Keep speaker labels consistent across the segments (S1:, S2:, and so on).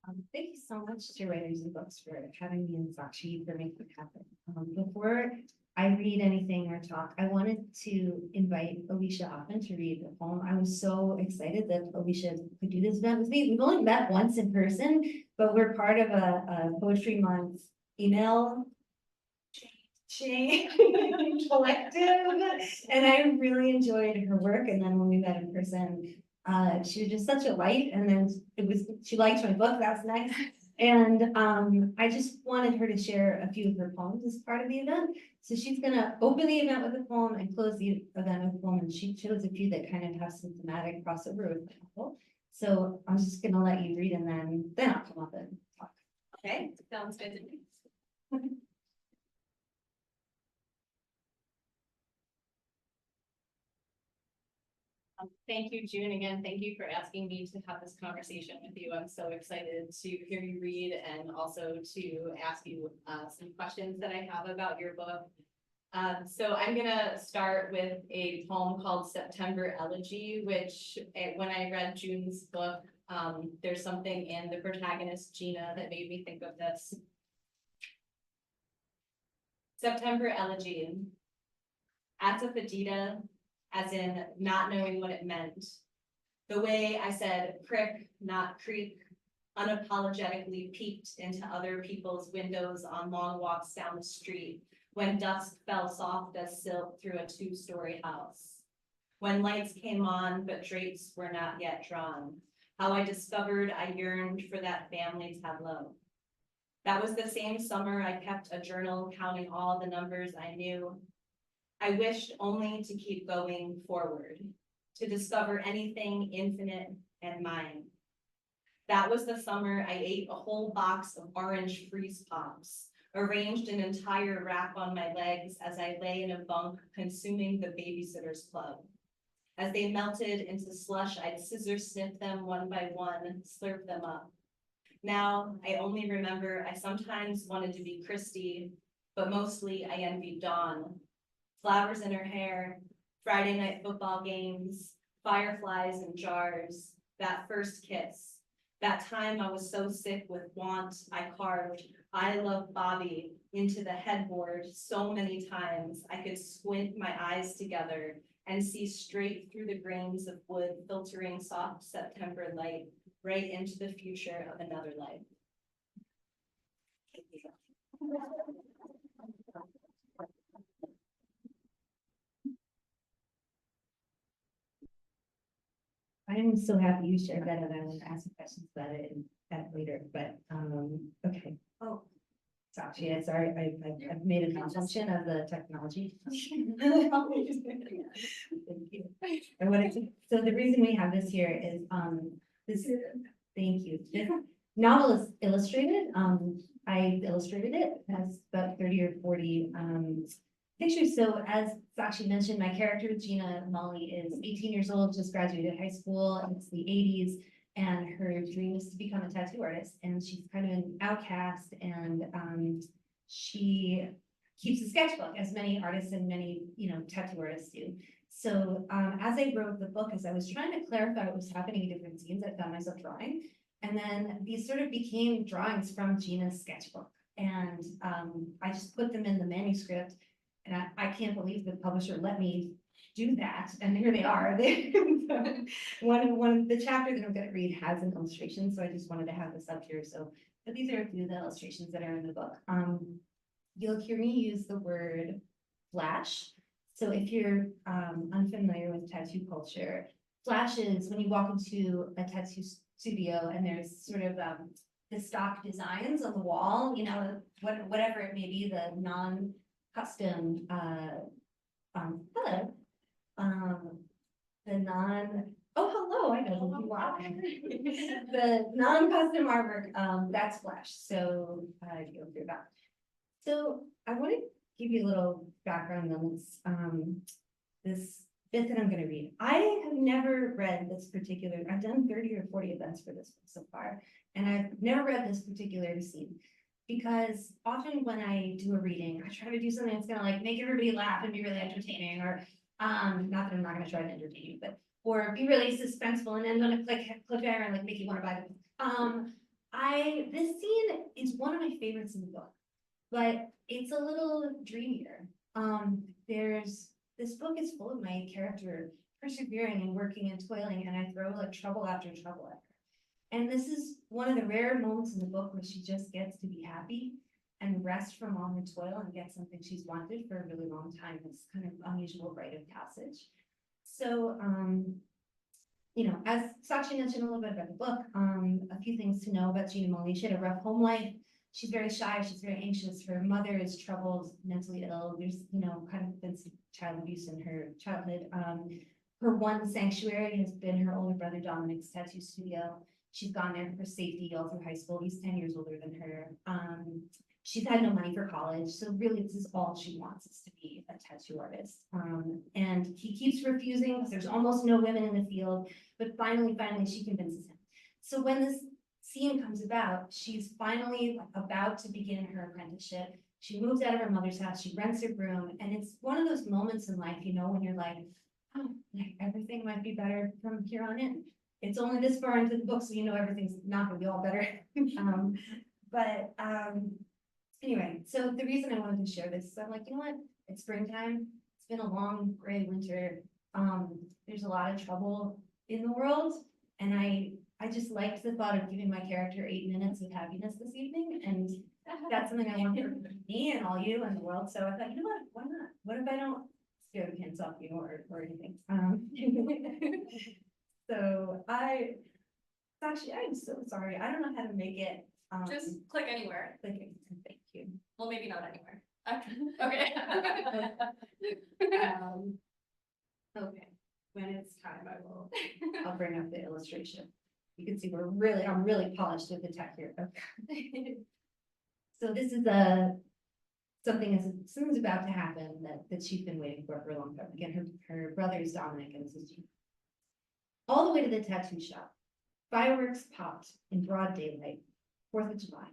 S1: Thank you so much to Writers and Books for having me and Sakshi for making it happen. Before I read anything or talk, I wanted to invite Alicia Hoffman to read the poem. I was so excited that Alicia could do this event with me. We've only met once in person, but we're part of a Poetry Month email chain collective, and I really enjoyed her work. And then when we met in person, she was just such a light, and then she liked my book. That was nice. And I just wanted her to share a few of her poems as part of the event. So she's gonna open the event with a poem and close the event with a poem, and she chose a few that kind of have some thematic crossover with the couple. So I'm just gonna let you read, and then I'll come up and talk.
S2: Okay, sounds good to me. Thank you, June. Again, thank you for asking me to have this conversation with you. I'm so excited to hear you read and also to ask you some questions that I have about your book. So I'm gonna start with a poem called September Elegy, which when I read June's book, there's something in the protagonist, Gina, that made me think of this. September Elegy. Asafoetida, as in not knowing what it meant. The way I said prick, not creek, unapologetically peeked into other people's windows on long walks down the street when dusk fell soft as silk through a two-story house. When lights came on, but drapes were not yet drawn. How I discovered I yearned for that family tableau. That was the same summer I kept a journal counting all the numbers I knew. I wished only to keep going forward, to discover anything infinite and mine. That was the summer I ate a whole box of orange freeze pops, arranged an entire rack on my legs as I lay in a bunk consuming the Babysitter's Club. As they melted into slush, I'd scissor snip them one by one, slurp them up. Now, I only remember I sometimes wanted to be Christy, but mostly I envied Dawn. Flowers in her hair, Friday night football games, fireflies in jars, that first kiss. That time I was so sick with want, I carved "I love Bobby" into the headboard so many times I could squint my eyes together and see straight through the grains of wood filtering soft September light right into the future of another life.
S1: I'm so happy you shared that, and I will ask questions about it later, but, okay. Oh, Sakshi, sorry, I've made an assumption of the technology. Thank you. And so the reason we have this here is, thank you. This novel is illustrated. I illustrated it. It has about 30 or 40 pictures. So as Sakshi mentioned, my character, Gina Molly, is 18 years old, just graduated high school. It's the 80s, and her dream is to become a tattoo artist. And she's kind of an outcast, and she keeps a sketchbook, as many artists and many, tattoo artists do. So as I wrote the book, as I was trying to clarify what was happening in different scenes, I found myself drawing. And then these sort of became drawings from Gina's sketchbook. And I just put them in the manuscript. And I can't believe the publisher let me do that. And here they are. One of the chapter that I'm going to read has an illustration. So I just wanted to have this up here. So, but these are a few of the illustrations that are in the book. You'll hear me use the word flash. So if you're unfamiliar with tattoo culture, flash is when you walk into a tattoo studio and there's sort of the stock designs on the wall, whatever it may be, the non-custom, hello, I know who you are. The non-custom artwork, that's flash. So you'll hear that. So I want to give you a little background on this bit that I'm going to read. I have never read this particular, I've done 30 or 40 events for this book so far, and I've never read this particular scene. Because often when I do a reading, I try to do something that's gonna make everybody laugh and be really entertaining, or not that I'm not gonna try to entertain you, but or be really suspenseful and end on a cliffhanger and make you want to buy the book. This scene is one of my favorites in the book, but it's a little dreamier. This book is full of my character persevering and working and toiling, and I throw like trouble after trouble at her. And this is one of the rare moments in the book where she just gets to be happy and rest from all her toil and get something she's wanted for a really long time. It's kind of unusual rite of passage. So, as Sakshi mentioned a little bit about the book, a few things to know about Gina Molly. She had a rough home life. She's very shy. She's very anxious. Her mother is troubled, mentally ill. There's, kind of been some child abuse in her childhood. Her one sanctuary has been her older brother Dominic's tattoo studio. She's gone there for safety all through high school. He's 10 years older than her. She's had no money for college, so really this is all she wants, is to be a tattoo artist. And he keeps refusing because there's almost no women in the field, but finally she convinces him. So when this scene comes about, she's finally about to begin her apprenticeship. She moves out of her mother's house, she rents her room, and it's one of those moments in life, when you're like, oh, like everything might be better from here on in. It's only this far into the book, so everything's not gonna be all better. Anyway, so the reason I wanted to share this is I'm like, what? It's springtime. It's been a long gray winter. There's a lot of trouble in the world, and I just liked the thought of giving my character 8 minutes of happiness this evening, and that's something I want for me and all you and the world. So I thought, what? Why not? What if I don't scare the pants off you or anything? So actually, I'm so sorry. I don't know how to make it.
S3: Just click anywhere.
S1: Thank you.
S3: Well, maybe not anywhere. Okay.
S1: Okay, when it's time, I'll bring up the illustration. You can see I'm really polished with the tech here. Okay. So this is something's about to happen that she's been waiting for a long time. Again, her brother is Dominic and this is Gina. All the way to the tattoo shop, fireworks popped in broad daylight, 4th of July.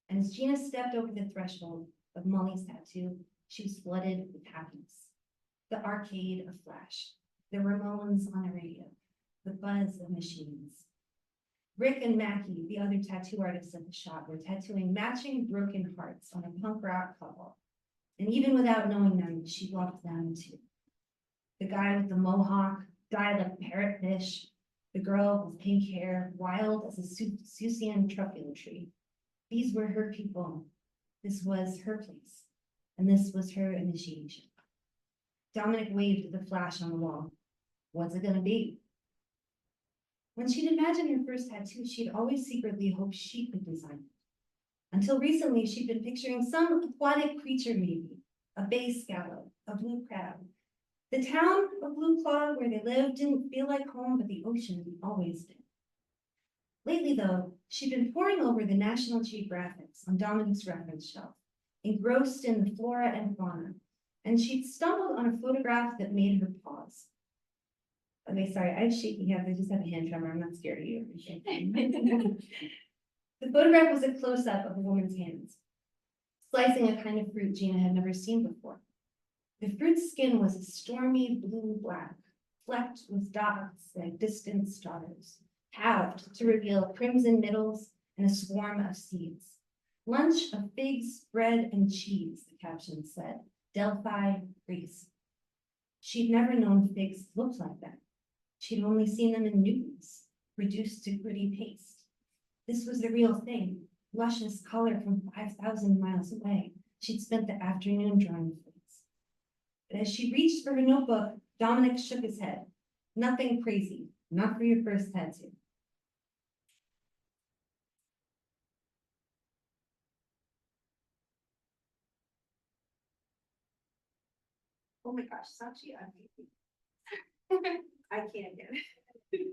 S1: And as Gina stepped over the threshold of Molly's tattoo, she was flooded with happiness. The arcade of flash, the Ramones on a radio, the buzz of machines. Rick and Mackie, the other tattoo artists at the shop, were tattooing matching broken hearts on a punk rock couple. And even without knowing them, she loved them too. The guy with the mohawk died like a parrotfish. The girl with pink hair, wild as a Susian truffula tree. These were her people. This was her place. And this was her initiation. Dominic waved at the flash on the wall. What's it gonna be? When she'd imagined her first tattoo, she'd always secretly hoped she could design it. Until recently, she'd been picturing some aquatic creature maybe, a bay scallop, a blue crab. The town of Blue Claw where they lived didn't feel like home, but the ocean always did. Lately, though, she'd been poring over the National Geographics on Dominic's reference shelf, engrossed in the flora and fauna, and she'd stumbled on a photograph that made her pause. Okay, sorry, I have shaky hands. I just have a hand tremor. I'm not scared of you. The photograph was a close-up of a woman's hands, slicing a kind of fruit Gina had never seen before. The fruit's skin was a stormy blue-black, flecked with dots like distant stars, halved to reveal crimson middles and a swarm of seeds. Lunch of figs, bread, and cheese, the caption said. Delphi, Greece. She'd never known figs looked like that. She'd only seen them in Newtons, reduced to gritty paste. This was the real thing, luscious color from 5,000 miles away. She'd spent the afternoon drawing figs. But as she reached for her notebook, Dominic shook his head. Nothing crazy, not for your first tattoo.
S3: Oh my gosh, Sachi, I can't get it.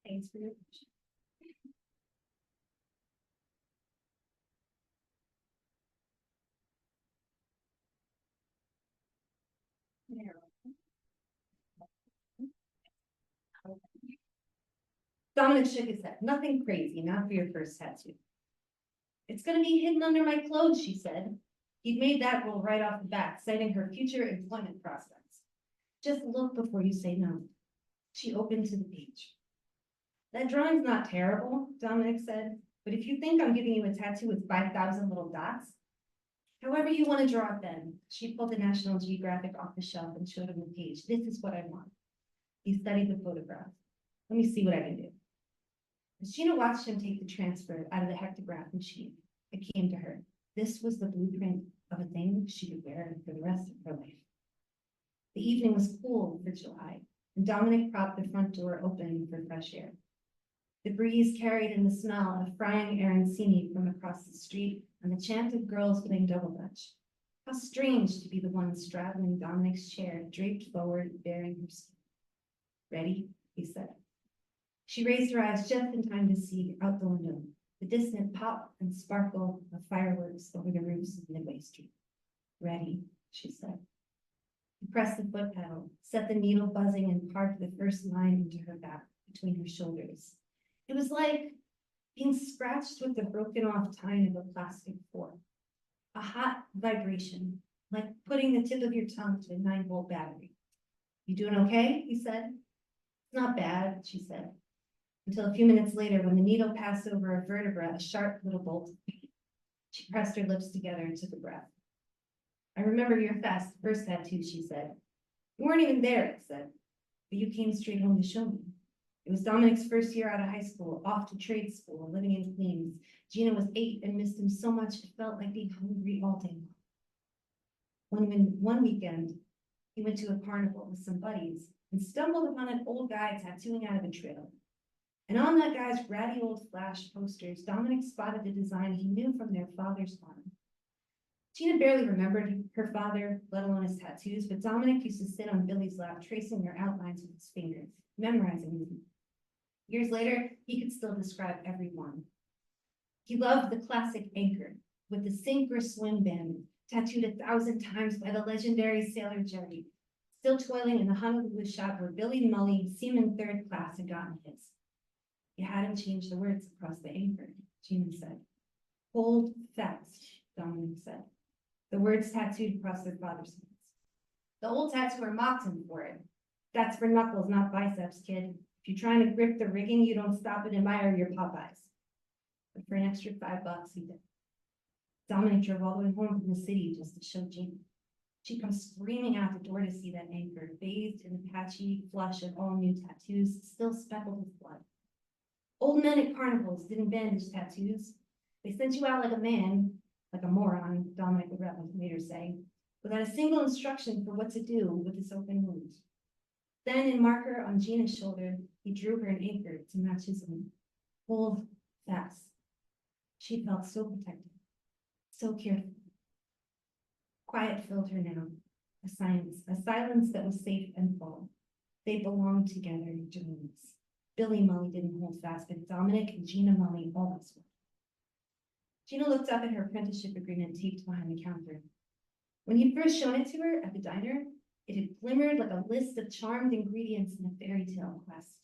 S1: Thanks for your question. Dominic shook his head. Nothing crazy, not for your first tattoo. It's gonna be hidden under my clothes, she said. He'd made that rule right off the bat, citing her future employment prospects. Just look before you say no. She opened to the page. That drawing's not terrible, Dominic said, but if you think I'm giving you a tattoo with 5,000 little dots, however you want to draw it then. She pulled the National Geographic off the shelf and showed him the page. This is what I want. He studied the photograph. Let me see what I can do. As Gina watched him take the transfer out of the hectograph machine, it came to her. This was the blueprint of a thing she could wear for the rest of her life. The evening was cool for July, and Dominic propped the front door open for fresh air. The breeze carried in the smell of frying arancini from across the street and the chant of girls playing double dutch. How strange to be the one straddling Dominic's chair, draped forward, bearing her skin. Ready? He said. She raised her eyes just in time to see out the window the distant pop and sparkle of fireworks over the roofs of Midway Street. Ready, she said. He pressed the foot pedal, set the needle buzzing, and carved the first line into her back between her shoulders. It was like being scratched with the broken off tine of a plastic fork. A hot vibration, like putting the tip of your tongue to a 9-volt battery. You doing okay? He said. It's not bad, she said. Until a few minutes later, when the needle passed over a vertebra, a sharp little bolt. She pressed her lips together and took a breath. I remember your first tattoo, she said. You weren't even there, it said, but you came straight home to show me. It was Dominic's first year out of high school, off to trade school, living in Queens. Gina was 8 and missed him so much it felt like being hungry all day long. One weekend, he went to a carnival with some buddies and stumbled upon an old guy tattooing out of a trailer. And on that guy's ratty old flash posters, Dominic spotted a design he knew from their father's farm. Gina barely remembered her father, let alone his tattoos, but Dominic used to sit on Billy's lap, tracing their outlines with his fingers, memorizing them. Years later, he could still describe every one. He loved the classic anchor with the sink or swim band, tattooed 1,000 times by the legendary sailor Gervais, still toiling in the Honolulu shop where Billy Mully, seaman 3rd class, had gotten his. You hadn't changed the words across the anchor, Gina said. Hold fast, Dominic said. The words tattooed across their father's hands. The old tattooer mocked him for it. That's for knuckles, not biceps, kid. If you're trying to grip the rigging, you don't stop and admire your Popeyes. But for an extra $5, he did. Dominic drove all the way home from the city just to show Gina. She'd come screaming out the door to see that anchor, bathed in the patchy flush of all new tattoos, still speckled with blood. Old men at carnivals didn't bandage tattoos. They sent you out like a man, like a moron, Dominic would later say, without a single instruction for what to do with this open wound. Then, in marker on Gina's shoulder, he drew her an anchor to match his own. Hold fast. She felt so protected, so careful. Quiet filled her now, a silence that was safe and full. They belonged together doing this. Billy Mully didn't hold fast, but Dominic and Gina Mully always would. Gina looked up at her apprenticeship agreement taped behind the counter. When he'd first shown it to her at the diner, it had glimmered like a list of charmed ingredients in a fairy tale quest.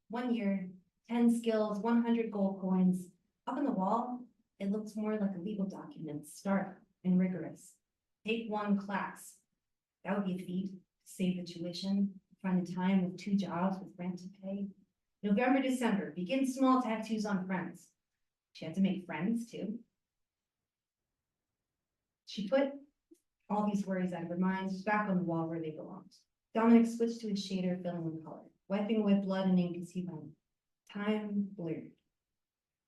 S1: 1 year, 10 skills, 100 gold coins. Up on the wall, it looked more like a legal document, stark and rigorous. Take 1 class. That would be a feat. Save the tuition, find the time with 2 jobs with rent to pay. November, December, begin small tattoos on friends. She had to make friends too. She put all these worries out of her mind, back on the wall where they belonged. Dominic switched to his shader, filling in color, wiping away blood and ink as he went. Time blurred.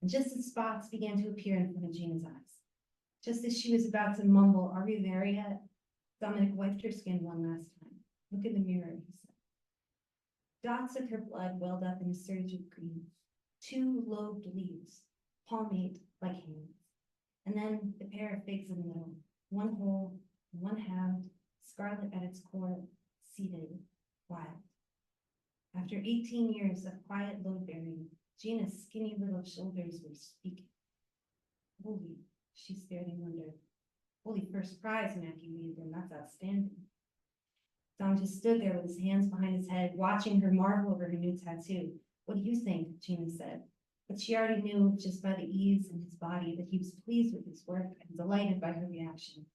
S1: And just as spots began to appear in front of Gina's eyes, just as she was about to mumble, "Are we there yet?" Dominic wiped her skin one last time. "Look in the mirror," he said. Dots of her blood welled up in a surge of green. 2 lobed leaves, palmate like hands. And then the pair of figs in the middle, 1 whole, 1 halved, scarlet at its core, seeded, wild. After 18 years of quiet load bearing, Gina's skinny little shoulders were speaking. Holy, she stared in wonder. Holy first prize, Mackie Weaver, that's outstanding. Dom just stood there with his hands behind his head, watching her marvel over her new tattoo. "What do you think?" Gina said. But she already knew just by the ease in his body that he was pleased with his work and delighted by her reaction.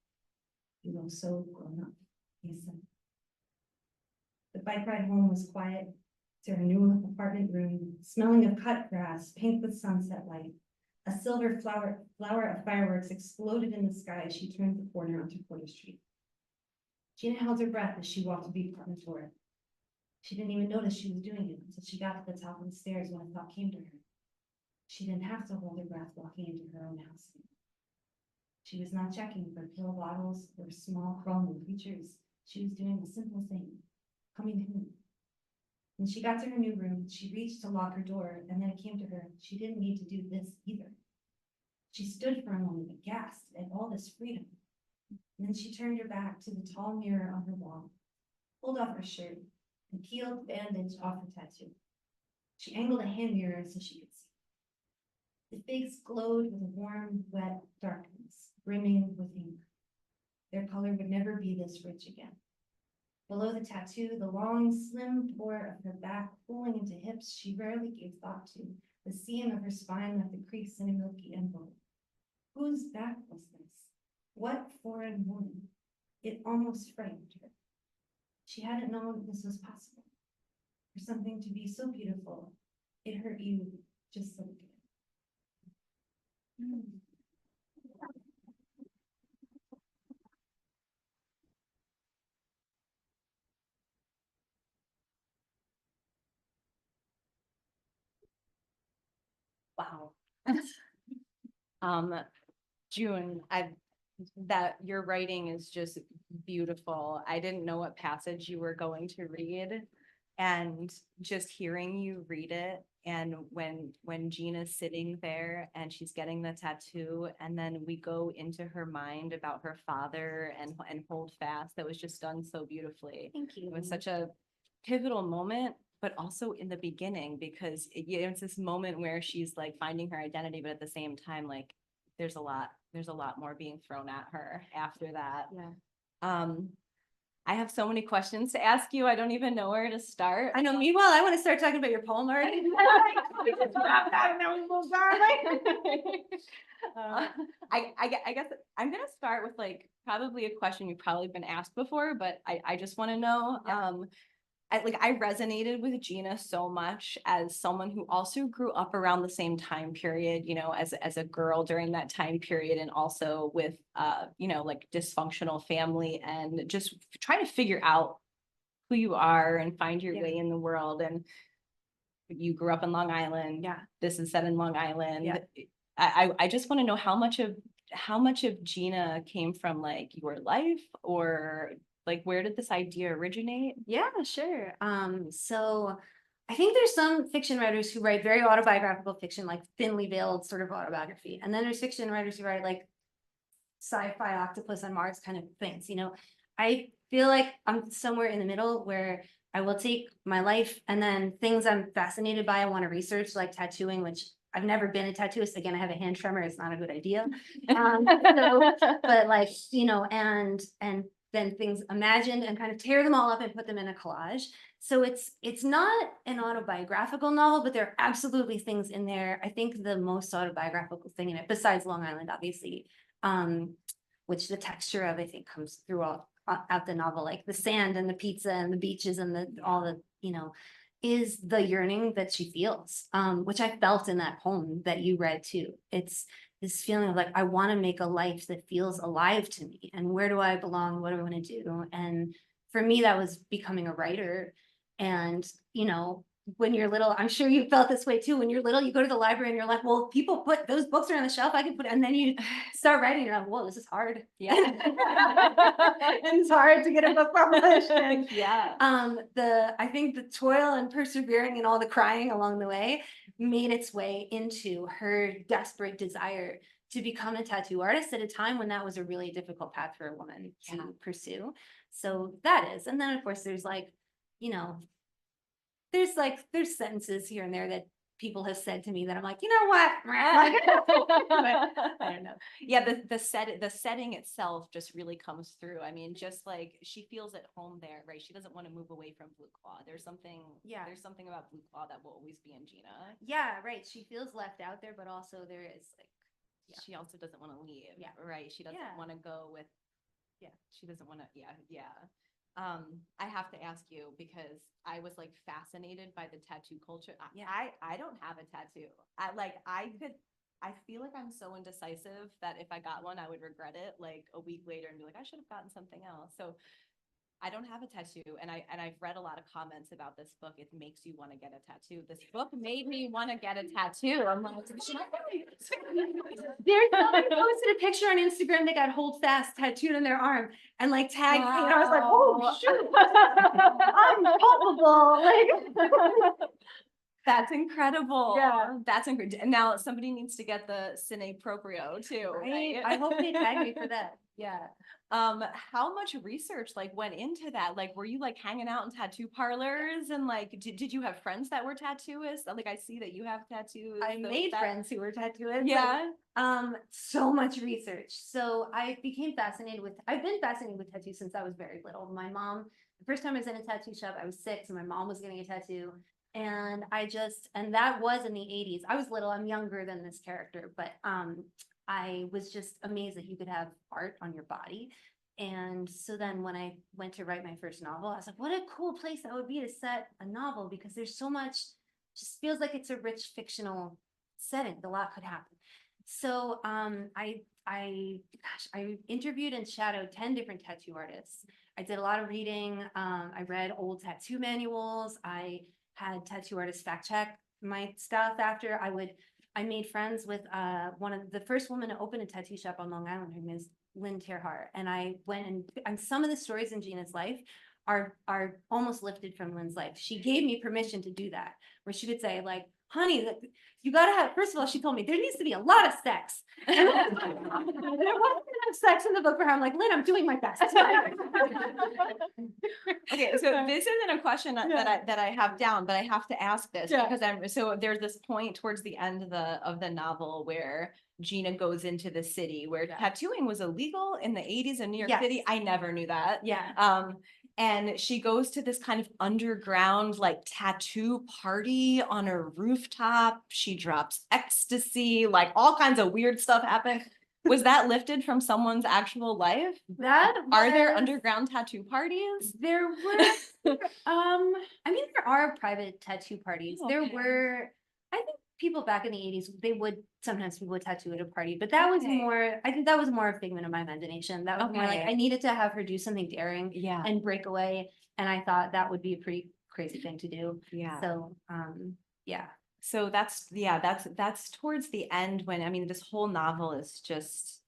S1: "You look so grown up," he said. The bike ride home was quiet. to her new apartment room, smelling of cut grass, pink with sunset light. A silver flower of fireworks exploded in the sky as she turned the corner onto Porter Street. Gina held her breath as she walked to the apartment door. She didn't even notice she was doing it until she got to the top of the stairs when a thought came to her. She didn't have to hold her breath walking into her own house. She was not checking for pill bottles or small crawling creatures. She was doing a simple thing, coming home. When she got to her new room, she reached to lock her door, and then it came to her, she didn't need to do this either. She stood for a moment, aghast at all this freedom. And then she turned her back to the tall mirror on her wall, pulled off her shirt, and peeled the bandage off her tattoo. She angled a hand mirror so she could see. The figs glowed with a warm, wet darkness, brimming with ink. Their color would never be this rich again. Below the tattoo, the long, slim pore of her back pulling into hips she rarely gave thought to, the seam of her spine left the crease in a milky envelope. Whose back was this? What foreign woman? It almost frightened her. She hadn't known this was possible. For something to be so beautiful, it hurt you just so good.
S4: Wow. June, that your writing is just beautiful. I didn't know what passage you were going to read, and just hearing you read it, and when Gina's sitting there and she's getting the tattoo, and then we go into her mind about her father and hold fast, that was just done so beautifully.
S1: Thank you.
S4: It was such a pivotal moment, but also in the beginning, because it's this moment where she's like finding her identity, but at the same time, like there's a lot more being thrown at her after that.
S5: Yeah.
S4: I have so many questions to ask you. I don't even know where to start.
S5: I know. Meanwhile, I want to start talking about your poem already.
S4: I guess I'm gonna start with like probably a question you've probably been asked before, but I just want to know. I resonated with Gina so much as someone who also grew up around the same time period, you know, as a girl during that time period, and also with you know, like dysfunctional family, and just trying to figure out who you are and find your way in the world. And you grew up in Long Island.
S5: Yeah.
S4: This is set in Long Island.
S5: Yeah.
S4: I just want to know how much of Gina came from like your life, or like where did this idea originate?
S5: Yeah, sure. So I think there's some fiction writers who write very autobiographical fiction, like thinly veiled sort of autobiography. And then there's fiction writers who write like sci-fi octopus on Mars kind of things. You know, I feel like I'm somewhere in the middle where I will take my life and then things I'm fascinated by, I want to research, like tattooing, which I've never been a tattooist. Again, I have a hand tremor. It's not a good idea. But like, you know, and then things imagined and kind of tear them all up and put them in a collage. So it's not an autobiographical novel, but there are absolutely things in there. I think the most autobiographical thing in it, besides Long Island, obviously, which the texture of, I think, comes through out the novel, like the sand and the pizza and the beaches and all the, you know, is the yearning that she feels, which I felt in that poem that you read too. It's this feeling of like, I want to make a life that feels alive to me, and where do I belong? What do I want to do? And for me, that was becoming a writer. And, you know, when you're little, I'm sure you felt this way too. When you're little, you go to the library and you're like, well, people put those books are on the shelf, I can put, and then you start writing, you're like, whoa, this is hard.
S4: Yeah.
S5: It's hard to get a book published. And,
S4: Yeah.
S5: I think the toil and persevering and all the crying along the way made its way into her desperate desire to become a tattoo artist at a time when that was a really difficult path for a woman to pursue. So that is, and then of course there's like, you know, there's sentences here and there that people have said to me that I'm like, you know what? I don't know.
S4: Yeah, the setting itself just really comes through. I mean, just like she feels at home there, right? She doesn't want to move away from Blue Claw. There's something about Blue Claw that will always be in Gina.
S5: Yeah, right. She feels left out there, but also there is like,
S4: she also doesn't want to leave.
S5: Yeah.
S4: Right. She doesn't
S5: Yeah.
S4: want to go with, she doesn't want to, yeah. I have to ask you because I was like fascinated by the tattoo culture.
S5: Yeah.
S4: I don't have a tattoo. I feel like I'm so indecisive that if I got one, I would regret it like a week later and be like, I should have gotten something else. So I don't have a tattoo, and I've read a lot of comments about this book. It makes you want to get a tattoo. This book made me want to get a tattoo. I'm like, should I
S5: There's somebody posted a picture on Instagram that got hold fast tattooed on their arm and like tagged me, and I was like, oh
S4: Wow.
S5: shoot, I'm culpable. Like,
S4: That's incredible.
S5: Yeah.
S4: That's incredible. And now somebody needs to get the Cine Proprio too,
S5: right?
S4: right?
S5: I hope they tag me for that. Yeah.
S4: How much research like went into that? Like, were you like hanging out in tattoo parlors and like, did you have friends that were tattooists? Like, I see that you have tattoos.
S5: I
S4: so
S5: made
S4: that-
S5: friends who were tattooists.
S4: Yeah.
S5: So much research. So I've been fascinated with tattoos since I was very little. My mom, the first time I was in a tattoo shop, I was 6 and my mom was getting a tattoo. And that was in the 80s. I was little, I'm younger than this character, but I was just amazed that you could have art on your body. And so then when I went to write my first novel, I was like, what a cool place that would be to set a novel, because there's so much, just feels like it's a rich fictional setting. A lot could happen. So I interviewed and shadowed 10 different tattoo artists. I did a lot of reading. I read old tattoo manuals. I had tattoo artists fact check my stuff after. I made friends with one of the first women to open a tattoo shop on Long Island. Her name is Lynn Terhart. And I went and some of the stories in Gina's life are almost lifted from Lynn's life. She gave me permission to do that, where she would say like, honey, you gotta have, first of all, she told me there needs to be a lot of sex. And there wasn't enough sex in the book for her. I'm like, Lynn, I'm doing my best.
S4: Okay, so this isn't a question that I have down, but I have to ask this
S5: Yeah.
S4: because so there's this point towards the end of the novel where Gina goes into the city where
S5: Yeah.
S4: tattooing was illegal in the 80s in New York
S5: Yes.
S4: City. I never knew that.
S5: Yeah.
S4: And she goes to this kind of underground like tattoo party on a rooftop. She drops ecstasy, like all kinds of weird stuff happened. Was that lifted from someone's actual life? Are there
S5: was-
S4: underground tattoo parties?
S5: There were, I mean, there are private tattoo parties. There
S4: Okay.
S5: were, I think people back in the 80s, sometimes people would tattoo at a party, but that was
S4: Okay.
S5: more, I think that was more a figment of my imagination. That was more like,
S4: Okay.
S5: I needed to have her do something daring
S4: Yeah.
S5: and break away. And I thought that would be a pretty crazy thing to do.
S4: Yeah.
S5: So, yeah.
S4: So that's towards the end when, I mean, this whole novel is just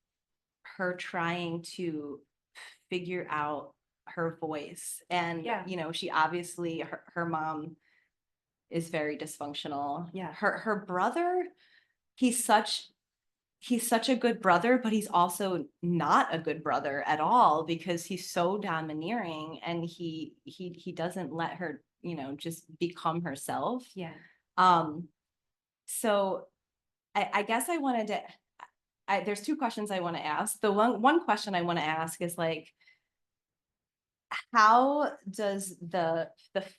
S4: her trying to figure out her voice. And,
S5: Yeah.
S4: you know, she obviously, her mom is very dysfunctional.
S5: Yeah.
S4: Her brother, he's such a good brother, but he's also not a good brother at all because he's so domineering and he doesn't let her, you know, just become herself.
S5: Yeah.
S4: So I guess I wanted to, there's 2 questions I want to ask. The one question I want to ask is like, how does the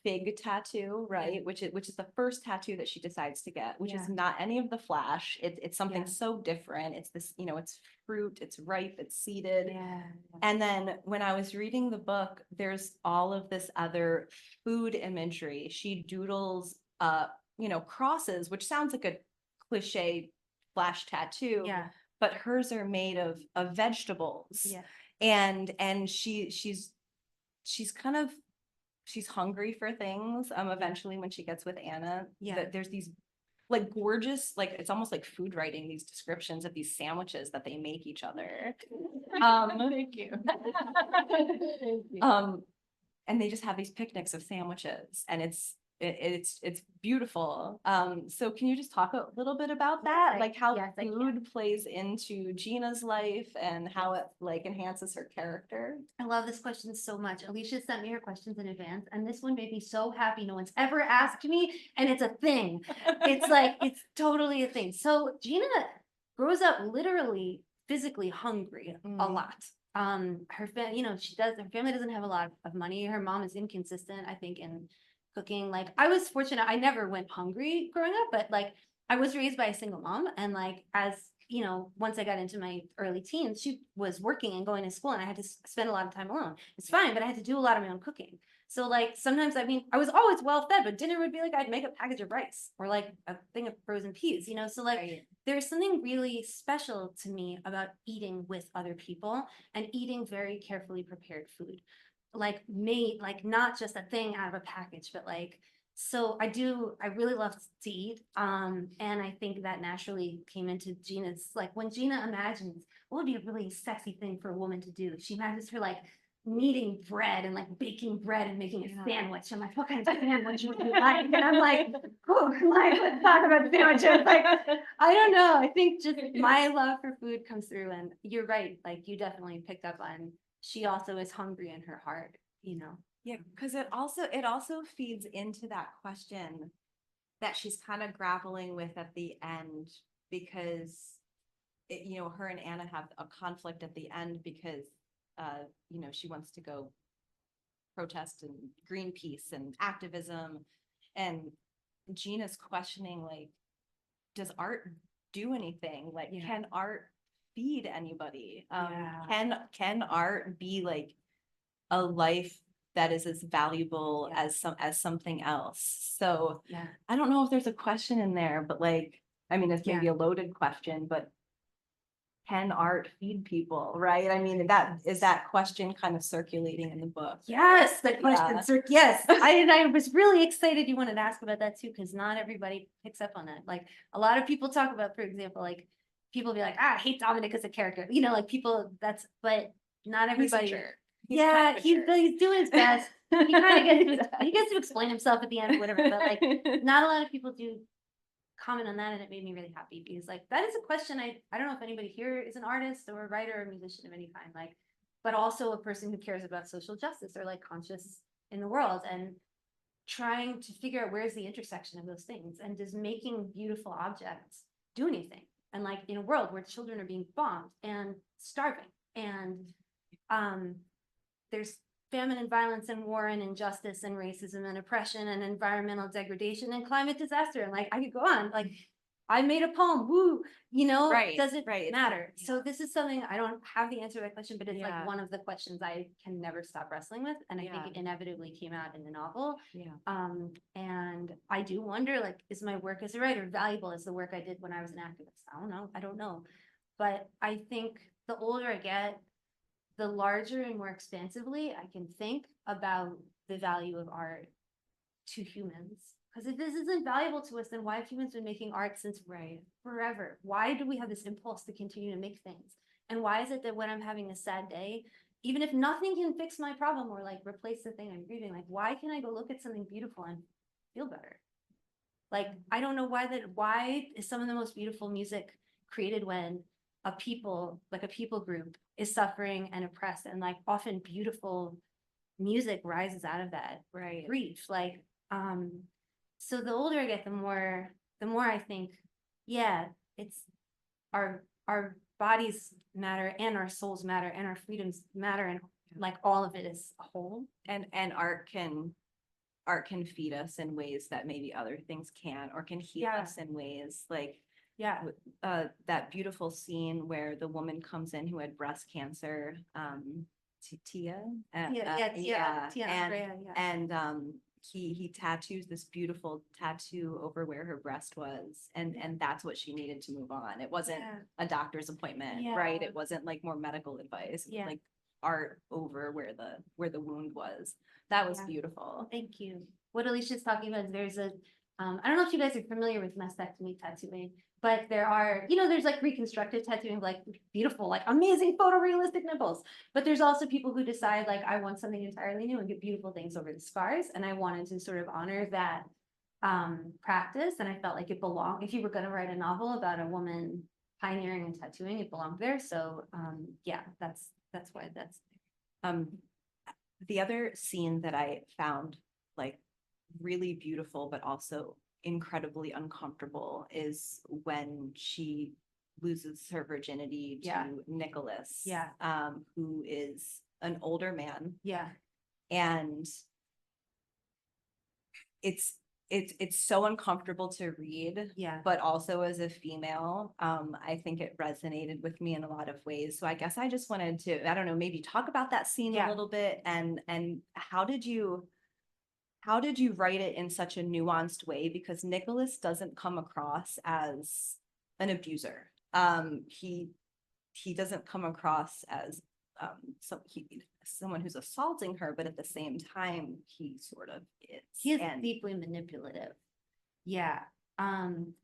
S4: fig tattoo, right, which is the first tattoo that she decides to get, which
S5: Yeah.
S4: is not any of the flash, it's something
S5: Yeah.
S4: so different. It's this, you know, it's fruit, it's ripe, it's seeded.
S5: Yeah.
S4: And then when I was reading the book, there's all of this other food imagery. She doodles you know, crosses, which sounds like a cliche flash tattoo,
S5: Yeah.
S4: but hers are made of vegetables.
S5: Yeah.
S4: And she's hungry for things. Eventually when she gets with Anna,
S5: Yeah.
S4: there's these like gorgeous, like it's almost like food writing, these descriptions of these sandwiches that they make each other.
S5: Thank you.
S4: And they just have these picnics of sandwiches and it's beautiful. So can you just talk a little bit about that?
S5: Yes,
S4: Like how
S5: yes, I can.
S4: food plays into Gina's life and how it like enhances her character?
S5: I love this question so much. Alicia sent me her questions in advance, and this one made me so happy. No one's ever asked me, and it's a thing. It's like, it's totally a thing. So Gina grows up literally physically hungry a
S4: Mm.
S5: lot. Her family doesn't have a lot of money. Her mom is inconsistent, I think, in cooking. Like, I was fortunate, I never went hungry growing up, but like I was raised by a single mom, and like as you know, once I got into my early teens, she was working and going to school and I had to spend a lot of time alone. It's fine, but I had to do a lot of my own cooking. So like sometimes, I mean, I was always well fed, but dinner would be like, I'd make a package of rice or like a thing of frozen peas, you know? So like
S4: Right.
S5: there's something really special to me about eating with other people and eating very carefully prepared food. Like made, like not just a thing out of a package, but like, so I really love to eat. And I think that naturally came into Gina's, like when Gina imagines what would be a really sexy thing for a woman to do, she imagines her like kneading bread and like baking bread and making a sandwich. I'm like, what kind of sandwich would you like? And I'm like, oh, like, let's talk about sandwiches. Like, I don't know. I think just my love for food comes through, and you're right. Like, you definitely picked up on. She also is hungry in her heart, you know.
S4: Yeah, because it also feeds into that question that she's kind of grappling with at the end, because her and Anna have a conflict at the end because she wants to go protest and Greenpeace and activism, and Gina's questioning, like, does art do anything? Like, can art feed anybody? Can art be like a life that is as valuable as something else? So I don't know if there's a question in there, but like, I mean, it's maybe a loaded question, but can art feed people, right? I mean, that question kind of circulating in the book.
S5: Yes, the question. Yes, I was really excited you wanted to ask about that too, because not everybody picks up on that. Like a lot of people talk about, for example, like people be like, I hate Dominic as a character, like people. But not everybody. He's doing his best. He kind of gets to explain himself at the end or whatever. But like, not a lot of people do comment on that, and it made me really happy because like that is a question I don't know if anybody here is an artist or a writer or a musician of any kind, like, but also a person who cares about social justice or like conscious in the world and trying to figure out where's the intersection of those things, and does making beautiful objects do anything? And like in a world where children are being bombed and starving and there's famine and violence and war and injustice and racism and oppression and environmental degradation and climate disaster. And like, I could go on, like, I made a poem, woo, does it matter? So this is something I don't have the answer to that question, but it's like one of the questions I can never stop wrestling with. And I think it inevitably came out in the novel. And I do wonder, like, is my work as a writer valuable as the work I did when I was an activist? I don't know. But I think the older I get, the larger and more expansively I can think about the value of art to humans. Because if this isn't valuable to us, then why have humans been making art since forever? Why do we have this impulse to continue to make things? And why is it that when I'm having a sad day, even if nothing can fix my problem or like replace the thing I'm grieving, like why can I go look at something beautiful and feel better? Like, I don't know why is some of the most beautiful music created when a people group is suffering and oppressed, and like often beautiful music rises out of that grief. Like, so the older I get, the more I think, it's our bodies matter and our souls matter and our freedoms matter, and like all of it is a whole.
S4: And art can feed us in ways that maybe other things can't, or can heal us in ways like that beautiful scene where the woman comes in who had breast cancer, Tia, and he tattoos this beautiful tattoo over where her breast was, and that's what she needed to move on. It wasn't a doctor's appointment, right? It wasn't like more medical advice. It was like art over where the wound was. That was beautiful.
S5: Thank you. What Alicia's talking about is there's a I don't know if you guys are familiar with mastectomy tattooing, but there are, there's like reconstructive tattooing, like beautiful, like amazing photorealistic nipples. But there's also people who decide like, I want something entirely new and get beautiful things over the scars. And I wanted to sort of honor that practice. And I felt like it belonged, if you were going to write a novel about a woman pioneering and tattooing, it belonged there. So that's why that's
S4: the other scene that I found like really beautiful, but also incredibly uncomfortable, is when she loses her virginity to Nicholas, who is an older man. And it's it's so uncomfortable to read,
S5: Yeah.
S4: but also as a female, I think it resonated with me in a lot of ways. So I guess I just wanted to, I don't know, maybe talk about that scene
S5: Yeah.
S4: a little bit, and how did you write it in such a nuanced way? Because Nicholas doesn't come across as an abuser. He doesn't come across as someone who's assaulting her, but at the same time, he sort of is.
S5: He is
S4: And
S5: deeply manipulative. Yeah.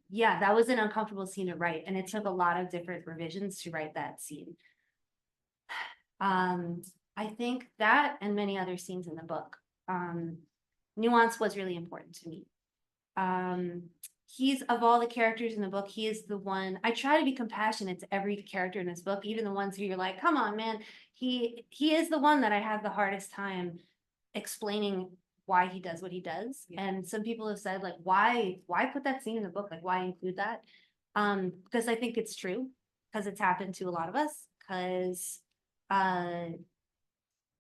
S5: Yeah, that was an uncomfortable scene to write, and it took a lot of different revisions to write that scene. I think that and many other scenes in the book. Nuance was really important to me. He's, of all the characters in the book, he is the one, I try to be compassionate to every character in this book, even the ones who you're like, come on, man. He is the one that I have the hardest time explaining why he does what he does.
S4: Yeah.
S5: And some people have said, like, why put that scene in the book? Like, why include that? Because I think it's true, because it's happened to a lot of us, because I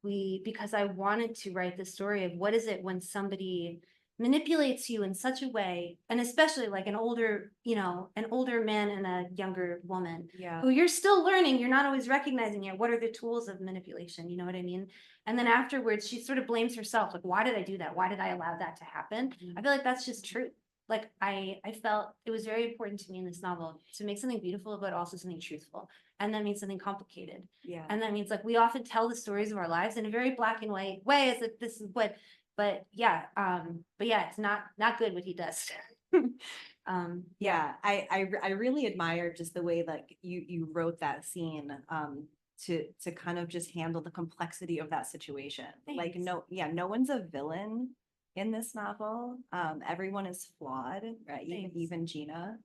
S5: wanted to write the story of what is it when somebody manipulates you in such a way, and especially like an older man and a younger woman
S4: yeah,
S5: who you're still learning, you're not always recognizing yet. What are the tools of manipulation? You know what I mean? And then afterwards, she sort of blames herself. Like, why did I do that? Why did I allow that to happen? I feel like that's just true. Like, I felt it was very important to me in this novel to make something beautiful, but also something truthful. And that means something complicated.
S4: yeah.
S5: And that means, like, we often tell the stories of our lives in a very black and white way. It's like, this is what, but yeah, it's not good what he does.
S4: Yeah, I really admire just the way like you wrote that scene to kind of just handle the complexity of that situation. Like
S5: Thanks.
S4: no one's a villain in this novel. Everyone is flawed, right?
S5: Thanks.
S4: Even Gina.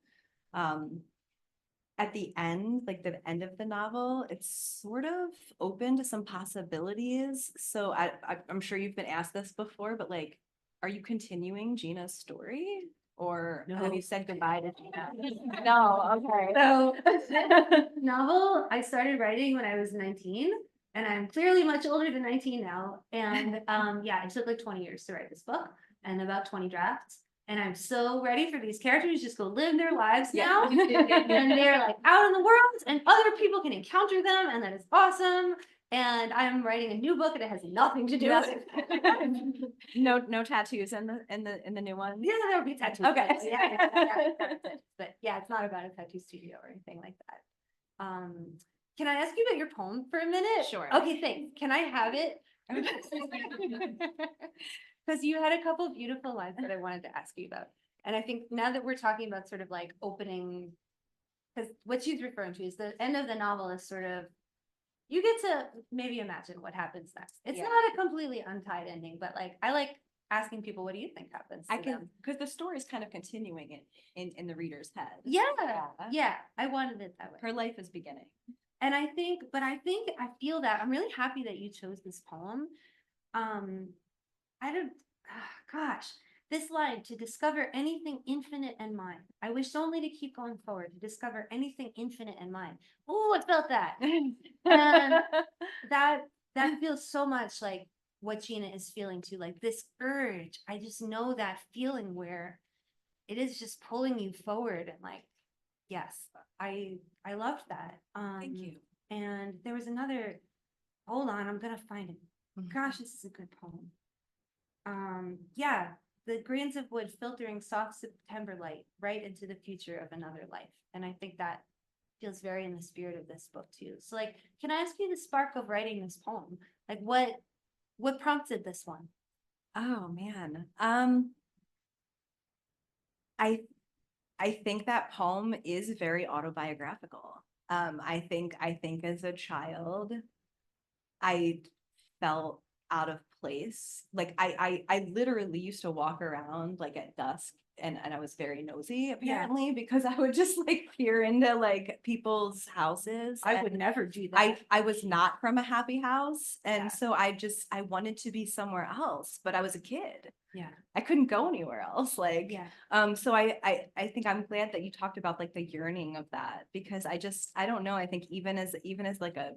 S4: At the end, like the end of the novel, it's sort of open to some possibilities. So I'm sure you've been asked this before, but like, are you continuing Gina's story? Or have
S5: No.
S4: you said goodbye to Gina? No, okay.
S5: So, novel I started writing when I was 19, and I'm clearly much older than 19 now. And yeah, it took like 20 years to write this book and about 20 drafts. And I'm so ready for these characters to just go live their lives now. And they're like out in the world, and other people can encounter them, and that is awesome. And I'm writing a new book, and it has nothing to do with it.
S4: No tattoos in the new one.
S5: Yeah, there will be tattoos.
S4: Okay.
S5: Yeah, that's it. But yeah, it's not about a tattoo studio or anything like that. Can I ask you about your poem for a minute?
S4: Sure.
S5: Okay, thanks. Can I have it? Because you had a couple of beautiful lines that I wanted to ask you about. And I think now that we're talking about sort of like opening, because what she's referring to is the end of the novel is sort of, you get to maybe imagine what happens next. It's
S4: Yeah.
S5: not a completely untied ending, but like, I like asking people, what do you think happens to them?
S4: Because the story is kind of continuing in the reader's head.
S5: Yeah, I wanted it that way.
S4: Her life is beginning.
S5: And I feel that I'm really happy that you chose this poem. Gosh, this line, to discover anything infinite and mine. I wish only to keep going forward, to discover anything infinite and mine. Oh, I felt that. And that feels so much like what Gina is feeling too, like this urge. I just know that feeling where it is just pulling you forward, and like, yes, I loved that.
S4: Thank you.
S5: And there was another, hold on, I'm gonna find it. Gosh, this is a good poem. Yeah, the grains of wood filtering soft September light right into the future of another life. And I think that feels very in the spirit of this book too. So like, can I ask you the spark of writing this poem? Like what prompted this one?
S4: Oh man. I think that poem is very autobiographical. I think as a child, I felt out of place. Like I literally used to walk around like at dusk, and I was very nosy apparently, because I would just like peer into like people's houses.
S5: I would never do that.
S4: I was not from a happy house, and
S5: Yeah.
S4: so I wanted to be somewhere else, but I was a kid.
S5: Yeah.
S4: I couldn't go anywhere else. Like,
S5: Yeah.
S4: so I think I'm glad that you talked about like the yearning of that, because I don't know. I think even as like a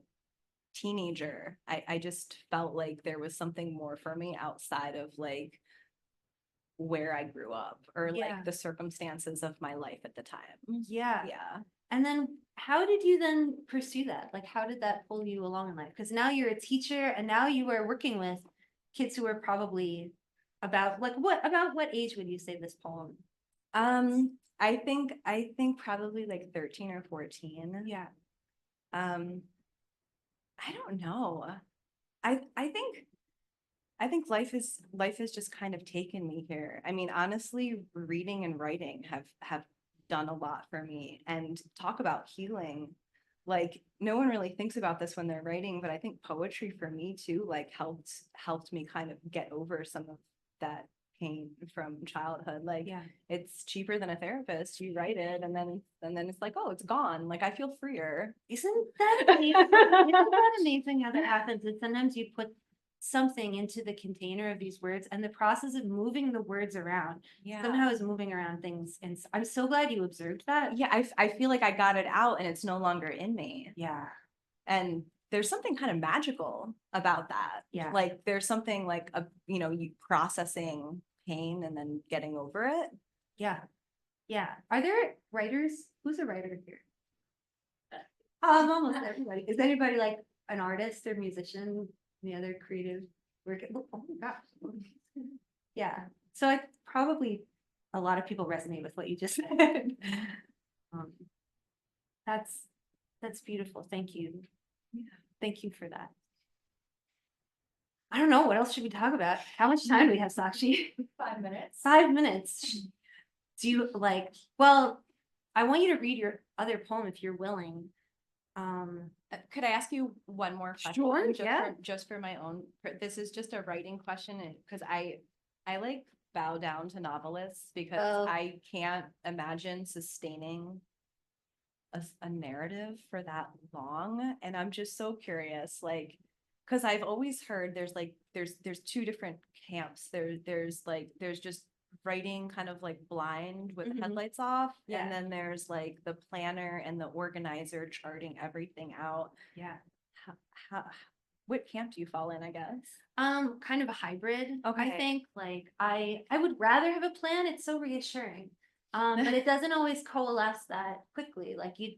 S4: teenager, I just felt like there was something more for me outside of like where I grew up or
S5: Yeah.
S4: like the circumstances of my life at the time.
S5: Yeah.
S4: Yeah.
S5: And then how did you then pursue that? Like, how did that pull you along in life? Because now you're a teacher and now you are working with kids who are probably about what age would you say this poem?
S4: I think probably like 13 or 14.
S5: Yeah.
S4: I don't know. I think life has just kind of taken me here. I mean, honestly, reading and writing have done a lot for me. And talk about healing. Like no one really thinks about this when they're writing, but I think poetry for me too, like helped me kind of get over some of that pain from childhood. Like
S5: Yeah.
S4: it's cheaper than a therapist. You write it and then it's like, oh, it's gone. Like I feel freer.
S5: Isn't that amazing? Isn't that amazing how that happens? And sometimes you put something into the container of these words and the process of moving the words around
S4: Yeah.
S5: somehow is moving around things. And I'm so glad you observed that.
S4: Yeah, I feel like I got it out and it's no longer in me.
S5: Yeah.
S4: And there's something kind of magical about that.
S5: Yeah.
S4: Like there's something like you processing pain and then getting over it.
S5: Yeah. Yeah. Are there writers? Who's a writer here? Almost everybody. Is anybody like an artist or musician? Any other creative work? Oh my gosh. Yeah. So I probably a lot of people resonate with what you just said. That's beautiful. Thank you. Yeah. Thank you for that. I don't know. What else should we talk about? How much time do we have, Sakshi?
S3: 5 minutes.
S5: 5 minutes. Do you like, well, I want you to read your other poem if you're willing.
S4: Could I ask you one more question?
S5: Sure,
S4: Just for my own, this is just a writing question because I like bow down to novelists because I can't imagine sustaining a narrative for that long. And I'm just so curious, like, because I've always heard there's two different camps. There's just writing kind of like blind with headlights off.
S5: Yeah.
S4: And then there's like the planner and the organizer charting everything out.
S5: Yeah.
S4: What camp do you fall in, I guess?
S5: Kind of a hybrid.
S4: Okay.
S5: I think like I would rather have a plan. It's so reassuring. But it doesn't always coalesce that quickly. Like you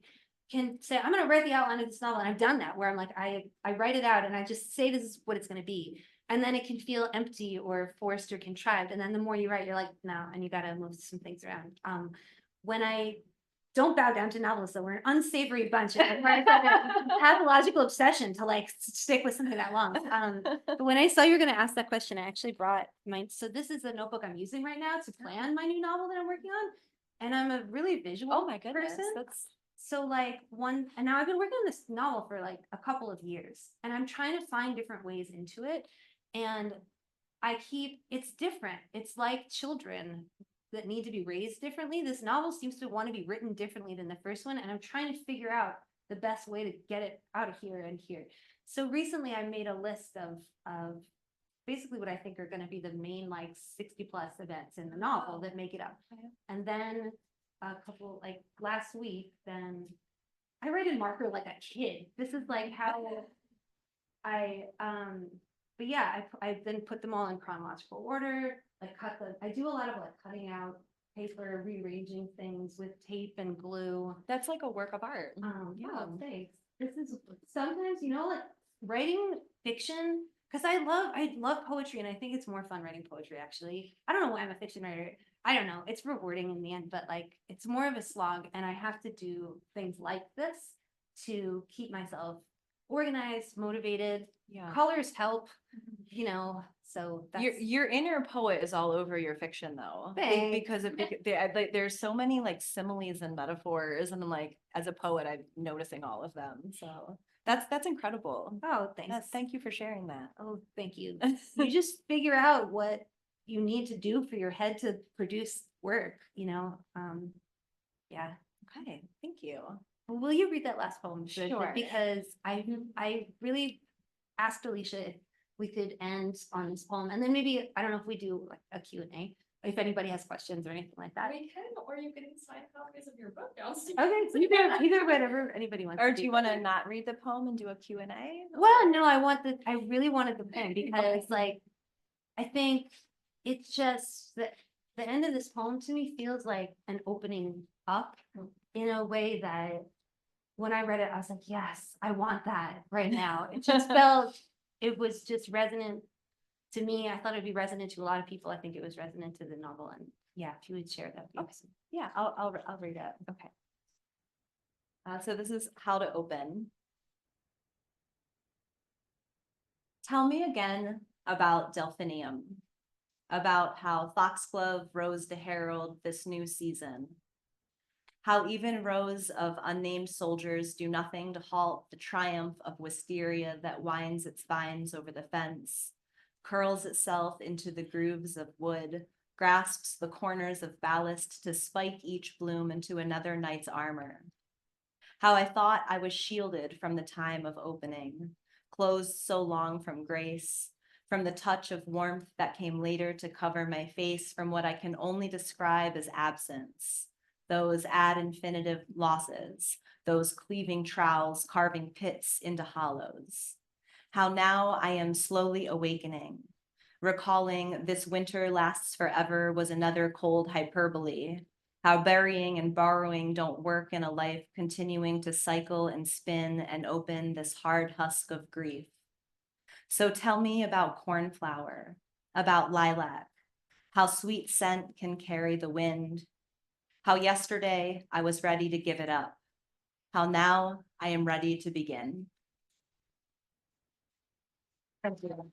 S5: can say, I'm gonna write the outline of this novel, and I've done that where I'm like, I write it out and I just say this is what it's gonna be. And then it can feel empty or forced or contrived. And then the more you write, you're like, no, and you gotta move some things around. When I don't bow down to novelists, though, we're an unsavory bunch. And I have a pathological obsession to like stick with something that long. But when I saw you were going to ask that question, I actually brought mine. So this is the notebook I'm using right now to plan my new novel that I'm working on. And I'm a really visual
S4: Oh my goodness,
S5: person.
S4: that's
S5: So like and now I've been working on this novel for like a couple of years, and I'm trying to find different ways into it. And it's different. It's like children that need to be raised differently. This novel seems to want to be written differently than the first one, and I'm trying to figure out the best way to get it out of here and here. So recently I made a list of basically what I think are going to be the main like 60+ events in the novel that make it up. And then a couple like last week, then I write in marker like a kid. This is like how but yeah, I then put them all in chronological order. I do a lot of like cutting out paper, rearranging things with tape and glue.
S4: that's like a work of art.
S5: Yeah, thanks. This is sometimes, like writing fiction, because I love poetry, and I think it's more fun writing poetry, actually. I don't know why I'm a fiction writer. I don't know. It's rewarding in the end, but like it's more of a slog, and I have to do things like this to keep myself organized, motivated.
S4: Yeah.
S5: Colors help, so that's
S4: Your inner poet is all over your fiction though.
S5: Thanks.
S4: Because there's so many like similes and metaphors, and I'm like, as a poet, I'm noticing all of them. So that's incredible.
S5: Oh, thanks.
S4: Thank you for sharing that.
S5: Oh, thank you. You just figure out what you need to do for your head to produce work, yeah.
S4: Okay, thank you.
S5: Will you read that last poem?
S4: Sure.
S5: Because I really asked Alicia if we could end on this poem, and then maybe, I don't know if we do like a Q&A, if anybody has questions or anything like that.
S3: We can, or you can sign copies of your book downstairs.
S5: Okay, so either whatever anybody wants.
S4: Or
S5: to
S4: do you want to not read the poem and do a Q&A?
S5: Well, no, I really wanted the poem because like, I think it's just that the end of this poem to me feels like an opening up in a way that when I read it, I was like, yes, I want that right now. It just felt, it was just resonant to me. I thought it'd be resonant to a lot of people. I think it was resonant to the novel. And yeah, if you would share that.
S4: Okay. Yeah, I'll read it. Okay. So this is how to open. Tell me again about delphinium, about how foxglove rose to herald this new season. How even rows of unnamed soldiers do nothing to halt the triumph of wisteria that winds its vines over the fence, curls itself into the grooves of wood, grasps the corners of ballast to spike each bloom into another knight's armor. How I thought I was shielded from the time of opening, closed so long from grace, from the touch of warmth that came later to cover my face from what I can only describe as absence, those ad infinitive losses, those cleaving trowels carving pits into hollows. How now I am slowly awakening, recalling this winter lasts forever was another cold hyperbole, how burying and borrowing don't work in a life continuing to cycle and spin and open this hard husk of grief. So tell me about cornflower, about lilac, how sweet scent can carry the wind, how yesterday I was ready to give it up, how now I am ready to begin.
S5: Thank you.